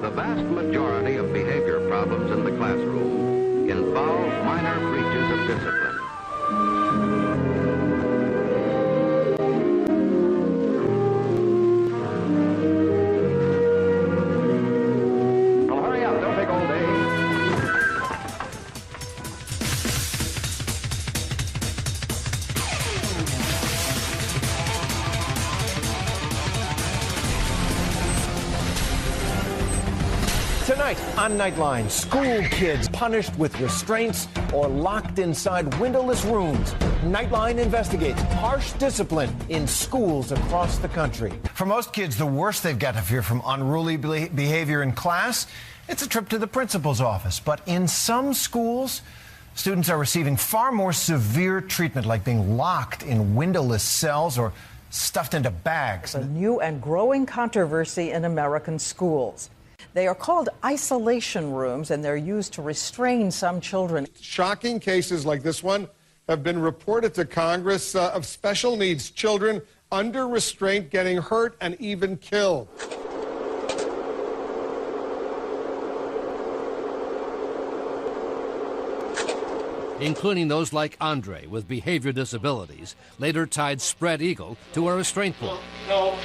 The vast majority of behavior problems in the classroom involve minor breaches of discipline. Well, hurry up, don't take all day. Tonight on Nightline, school kids punished with restraints or locked inside windowless rooms. Nightline investigates harsh discipline in schools across the country. For most kids, the worst they've got to fear from unruly behavior in class, it's a trip to the principal's office. But in some schools, students are receiving far more severe treatment, like being locked in windowless cells or stuffed into bags. A new and growing controversy in American schools. They are called isolation rooms, and they're used to restrain some children. Shocking cases like this one have been reported to Congress of special needs children under restraint getting hurt and even killed. Including those like Andre with behavior disabilities, later tied Spread Eagle to a restraint board. No.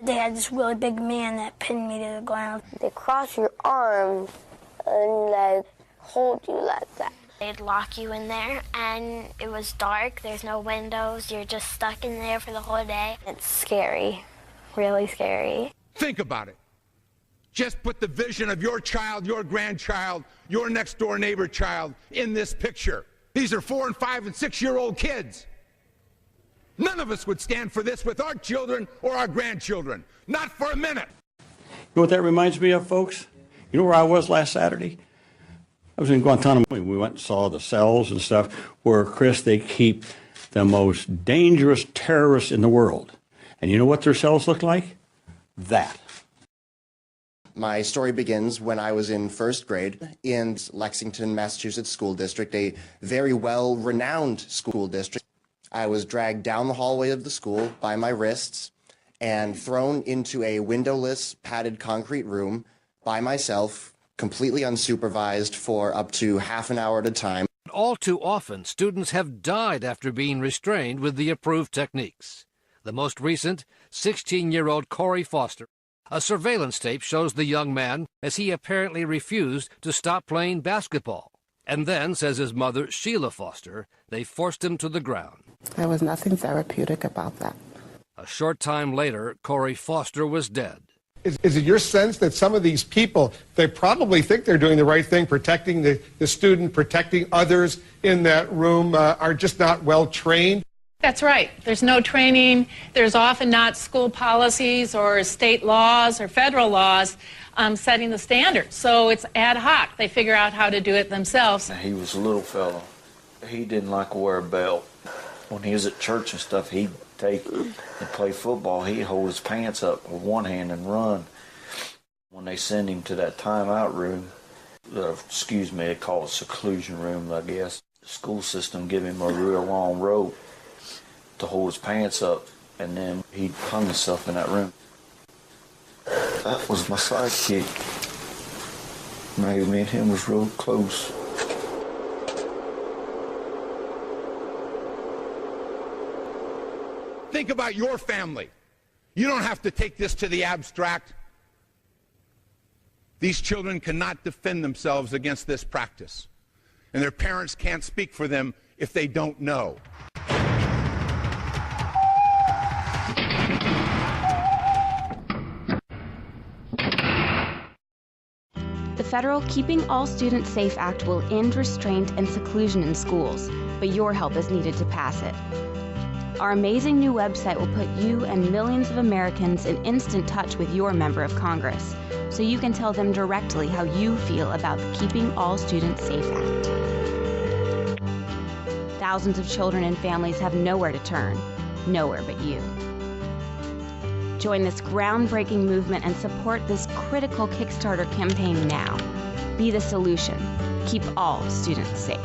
They had this really big man that pinned me to the ground. They cross your arms and hold you like that. They'd lock you in there, and it was dark. There's no windows. You're just stuck in there for the whole day. It's scary, really scary. Think about it. Just put the vision of your child, your grandchild, your next door neighbor child in this picture. These are 4 and 5 and 6-year-old kids. None of us would stand for this with our children or our grandchildren. Not for a minute. You know what that reminds me of, folks? You know where I was last Saturday? I was in Guantanamo. We went and saw the cells and stuff where, Chris, they keep the most dangerous terrorists in the world. And you know what their cells look like? That. My story begins when I was in first grade in Lexington, Massachusetts School District, a very well-renowned school district. I was dragged down the hallway of the school by my wrists and thrown into a windowless, padded concrete room by myself, completely unsupervised for up to half an hour at a time. All too often, students have died after being restrained with the approved techniques. The most recent, 16-year-old Corey Foster. A surveillance tape shows the young man as he apparently refused to stop playing basketball. And then, says his mother, Sheila Foster, they forced him to the ground. There was nothing therapeutic about that. A short time later, Corey Foster was dead. Is it your sense that some of these people, they probably think they're doing the right thing, protecting the student, protecting others in that room, are just not well trained? That's right. There's no training. There's often not school policies or state laws or federal laws setting the standards. So it's ad hoc. They figure out how to do it themselves. He was a little fellow. He didn't like to wear a belt. When he was at church and stuff, he'd take and play football. He'd hold his pants up with one hand and run. When they send him to that timeout room, they call it seclusion room, I guess. The school system give him a real long rope to hold his pants up, and then he hung himself in that room. That was my sidekick. Me and him was real close. Think about your family. You don't have to take this to the abstract. These children cannot defend themselves against this practice, and their parents can't speak for them if they don't know. The federal Keeping All Students Safe Act will end restraint and seclusion in schools, but your help is needed to pass it. Our amazing new website will put you and millions of Americans in instant touch with your member of Congress, so you can tell them directly how you feel about the Keeping All Students Safe Act. Thousands of children and families have nowhere to turn, nowhere but you. Join this groundbreaking movement and support this critical Kickstarter campaign now. Be the solution. Keep all students safe.